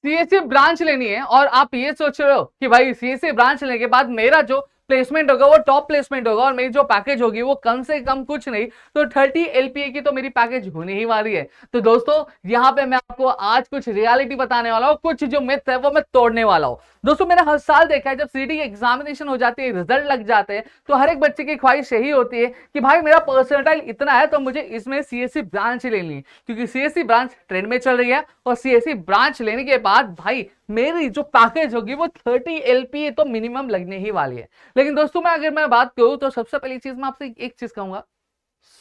CSC branch लेनी है और आप ये सोच रहे हो कि भाई सीएससी ब्रांच लेने के बाद मेरा जो प्लेसमेंट होगा वो टॉप प्लेसमेंट होगा और मेरी जो पैकेज होगी वो कम से कम कुछ नहीं तो 30 एलपीए की तो मेरी पैकेज होने ही वाली है। तो दोस्तों यहाँ पे मैं आपको आज कुछ रियलिटी बताने वाला हूँ, कुछ जो मिथ है वो मैं तोड़ने वाला हूँ। दोस्तों मैंने हर साल देखा है जब सीडी एग्जामिनेशन हो जाती है, रिजल्ट लग जाते हैं, तो हर एक बच्चे की ख्वाहिश यही होती है कि भाई मेरा परसेंटाइल इतना है तो मुझे इसमें सीएससी ब्रांच लेनी है, क्योंकि सीएससी ब्रांच ट्रेंड में चल रही है और सीएससी ब्रांच लेने के बाद भाई मेरी जो पैकेज होगी वो 30 एलपीए तो मिनिमम लगने ही वाली है। लेकिन दोस्तों मैं बात करूं तो सबसे पहली चीज मैं आपसे एक चीज कहूंगा,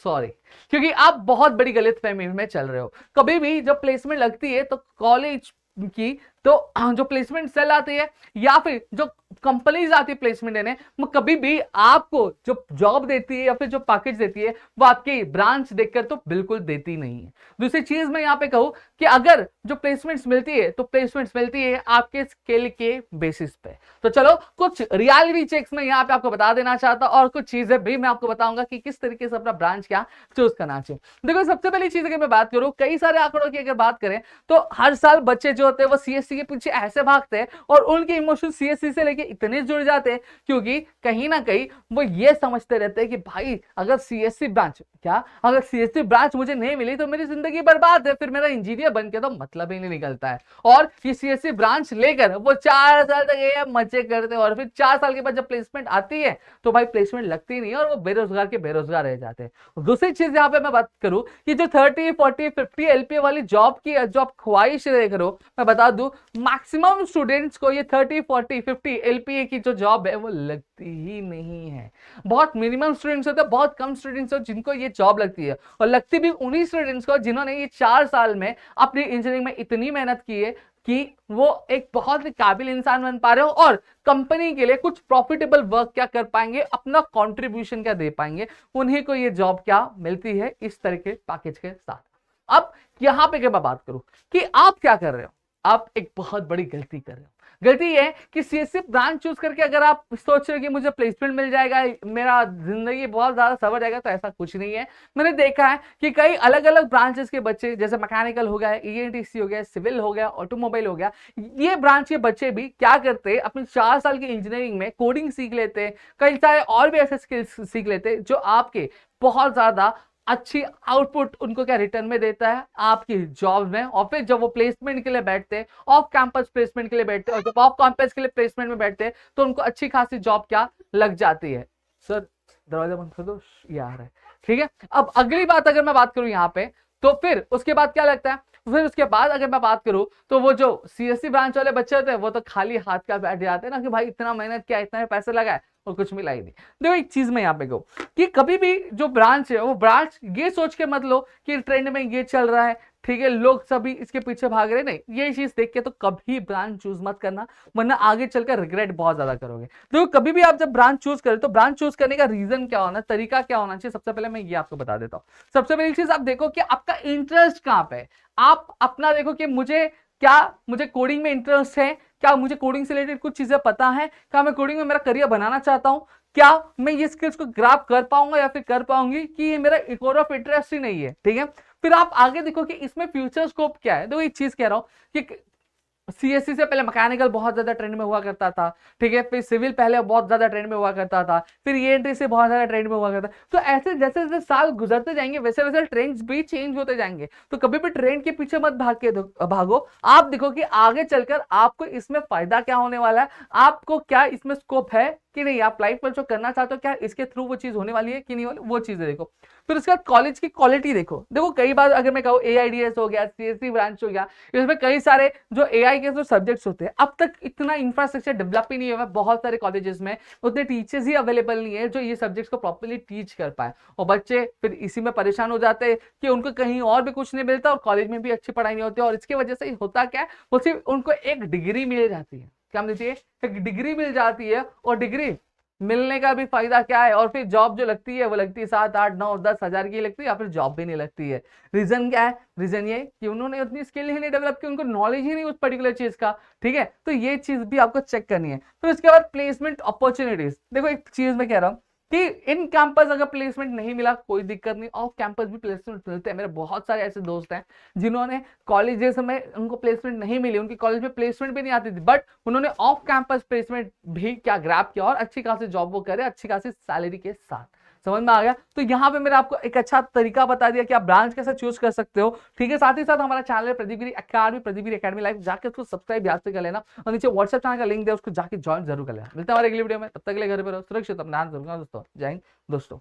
सॉरी, क्योंकि आप बहुत बड़ी गलतफहमी में चल रहे हो। कभी भी जब प्लेसमेंट लगती है तो कॉलेज की तो जो प्लेसमेंट सेल आती है या फिर जो कंपनीज आती है प्लेसमेंट देने, वो कभी भी आपको जो जॉब देती है या फिर जो पैकेज देती है वो आपकी ब्रांच देखकर तो बिल्कुल देती नहीं है। दूसरी चीज मैं यहाँ पे कहूं कि अगर जो प्लेसमेंट्स मिलती है तो प्लेसमेंट्स मिलती है आपके स्किल के बेसिस पे। तो चलो कुछ रियलिटी चेक्स में यहाँ पे आपको बता देना चाहता और कुछ चीजें भी मैं आपको बताऊंगा कि किस तरीके से अपना ब्रांच क्या चूज करना चाहिए। देखो सबसे पहली चीज अगर मैं बात करूं, कई सारे आंकड़ों की अगर बात करें तो हर साल बच्चे जो होते हैं वो सीएससी के पीछे ऐसे भागते हैं और उनके इमोशन सीएससी से लेके इतने जुड़ जाते हैं क्योंकि कहीं ना कहीं वो ये समझते रहते हैं कि भाई अगर सीएससी ब्रांच अगर सीएससी ब्रांच मुझे नहीं मिली तो मेरी जिंदगी बर्बाद है, फिर मेरा इंजीनियर बन के तो मतलब ही नहीं निकलता है। और ये सीएससी ब्रांच लेकर वो 4 साल तक ये मजे करते हैं और फिर 4 साल के बाद जब प्लेसमेंट आती है तो भाई प्लेसमेंट लगती नहीं है और वो बेरोजगार के बेरोजगार रह जाते हैं। दूसरी चीज यहाँ पे मैं बात करूं कि जो 30 40 50 एलपीए वाली जॉब की जो आप ख्वाहिश देख रहे हो, मैं बता दूं मैक्सिमम स्टूडेंट्स को ये 30 40 50 एलपीए की जो जॉब है वो लगती ही नहीं है। बहुत मिनिमम स्टूडेंट्स होते हैं, बहुत कम स्टूडेंट्स होते जिनको ये जॉब लगती है और लगती भी उन्हीं स्टूडेंट्स को जिन्होंने ये 4 साल में अपनी इंजीनियरिंग में इतनी मेहनत की है कि वो एक बहुत ही काबिल इंसान बन पा रहे हो और कंपनी के लिए कुछ प्रॉफिटेबल वर्क क्या कर पाएंगे, अपना कंट्रीब्यूशन क्या दे पाएंगे, उन्हीं को ये जॉब क्या मिलती है इस तरह के पैकेज के साथ। अब यहां पे मैं बात करूं कि आप क्या कर रहे हो, आप एक बहुत बड़ी गलती कर रहे हो। गलती ये है कि सीएससी ब्रांच चूज करके अगर आप सोच रहे हो कि मुझे प्लेसमेंट मिल जाएगा, मेरा जिंदगी बहुत ज्यादा सवर जाएगा, तो ऐसा कुछ नहीं है। मैंने देखा है कि कई अलग अलग ब्रांचेस के बच्चे जैसे मैकेनिकल हो गया, ईएनटीसी हो गया, सिविल हो गया, ऑटोमोबाइल हो गया, ये ब्रांच के बच्चे भी क्या करते हैं अपने 4 साल की इंजीनियरिंग में कोडिंग सीख लेते हैं, कई सारे और भी ऐसे स्किल्स सीख लेते हैं जो आपके बहुत ज्यादा अच्छी आउटपुट उनको क्या रिटर्न में देता है आपकी जॉब में। और फिर जब वो प्लेसमेंट के लिए बैठते हैं, ऑफ कैंपस प्लेसमेंट के लिए बैठते हैं और जब ऑफ कैंपस के लिए प्लेसमेंट में बैठते हैं तो उनको अच्छी खासी जॉब क्या लग जाती है। सर दरवाजा बंद कर दो, ये आ रहा है, ठीक है। अब अगली बात अगर मैं बात करूं यहाँ पे तो फिर उसके बाद क्या लगता है, फिर उसके बाद अगर मैं बात करूं तो वो जो सीएससी ब्रांच वाले बच्चे होते हैं वो तो खाली हाथ का बैठ जाते हैं ना कि भाई इतना मेहनत किया, इतना पैसे लगाए और कुछ मिला ही नहीं। देखो एक चीज मैं यहाँ पे कहूँ कि कभी भी जो ब्रांच है वो ब्रांच ये सोच के मत लो कि ट्रेंड में ये चल रहा है, ठीक है, लोग सभी इसके पीछे भाग रहे, नहीं, ये चीज देख के तो कभी ब्रांच चूज मत करना, वरना आगे चलकर रिग्रेट बहुत ज्यादा करोगे। देखो कभी भी आप जब ब्रांच चूज करें तो ब्रांच चूज करने का रीजन क्या होना, तरीका क्या होना चाहिए, सबसे पहले मैं ये आपको बता देता हूँ। सबसे पहली चीज आप देखो कि आपका इंटरेस्ट कहाँ पे है। आप अपना देखो कि मुझे कोडिंग में इंटरेस्ट है, क्या मुझे कोडिंग से रिलेटेड कुछ चीजें पता है, क्या मैं कोडिंग में मेरा करियर बनाना चाहता हूं, क्या मैं ये स्किल्स को ग्रैब कर पाऊंगा या फिर कर पाऊंगी कि ये मेरा कोर ऑफ इंटरेस्ट ही नहीं है, ठीक है। फिर आप आगे देखो कि इसमें फ्यूचर स्कोप क्या है। देखो एक चीज कह रहा हूं कि सीएससी से पहले मैकेनिकल बहुत ज्यादा ट्रेंड में हुआ करता था, ठीक है, फिर सिविल पहले बहुत ज्यादा ट्रेंड में हुआ करता था, फिर ईएनटी से बहुत ज्यादा ट्रेंड में हुआ करता। तो ऐसे जैसे जैसे साल गुजरते जाएंगे वैसे वैसे ट्रेंड्स भी चेंज होते जाएंगे। तो कभी भी ट्रेंड के पीछे मत भागो। आप देखो कि आगे चलकर आपको इसमें फायदा क्या होने वाला है, आपको क्या इसमें स्कोप है कि नहीं, आप लाइफ में जो करना चाहते हो क्या इसके थ्रू वो चीज होने वाली है कि नहीं वाली, वो चीजें देखो। फिर उसके बाद कॉलेज की क्वालिटी देखो कई बार अगर मैं कहूँ एआईडीएस हो गया, सीएससी ब्रांच हो गया, इसमें कई सारे जो एआई के जो सब्जेक्ट्स होते हैं अब तक इतना इंफ्रास्ट्रक्चर डेवलप ही नहीं हुआ, बहुत सारे कॉलेजेस में उतने टीचर्स ही अवेलेबल नहीं है जो ये सब्जेक्ट्स को प्रॉपर्ली टीच कर पाए और बच्चे फिर इसी में परेशान हो जाते हैं कि उनको कहीं और भी कुछ नहीं मिलता और कॉलेज में भी अच्छी पढ़ाई नहीं होती और इसकी वजह से होता क्या है, वो सिर्फ उनको एक डिग्री मिल जाती है, क्या मिलती है, एक डिग्री मिल जाती है और डिग्री मिलने का भी फायदा क्या है, और फिर जॉब जो लगती है वो लगती है 7 8 9 10 हजार की लगती है या फिर जॉब भी नहीं लगती है। रीजन क्या है, रीजन ये कि उन्होंने उतनी स्किल ही नहीं डेवलप की, उनको नॉलेज ही नहीं उस पर्टिकुलर चीज का, ठीक है। तो ये चीज भी आपको चेक करनी है। फिर उसके बाद प्लेसमेंट अपॉर्चुनिटीज, देखो एक चीज मैं कह रहा हूँ कि इन कैंपस अगर प्लेसमेंट नहीं मिला कोई दिक्कत नहीं, ऑफ कैंपस भी प्लेसमेंट मिलते हैं। मेरे बहुत सारे ऐसे दोस्त हैं जिन्होंने कॉलेजेस में उनको प्लेसमेंट नहीं मिली, उनकी कॉलेज में प्लेसमेंट भी नहीं आती थी, बट उन्होंने ऑफ कैंपस प्लेसमेंट भी क्या ग्रैब किया और अच्छी खासी जॉब वो करे अच्छी खासी सैलरी के साथ। समझ में आ गया? तो यहाँ पे मैंने आपको एक अच्छा तरीका बता दिया कि आप ब्रांच कैसे चूज कर सकते हो। ठीक है, साथ ही साथ हमारा चैनल है प्रदीप गिरी अकेडमी, प्रदीप गिरी अकेडमी लाइव, जाके उसको सब्सक्राइब याद से कर लेना और नीचे व्हाट्सएप चैनल का लिंक दिया उसको जाके ज्वाइन जरूर कर लेना। मिलते हैं हमारे अगली वीडियो में, तब तक के लिए घर पे रहो सुरक्षित, अपना ध्यान जरूर दोस्तों। जय हिंद दोस्तों।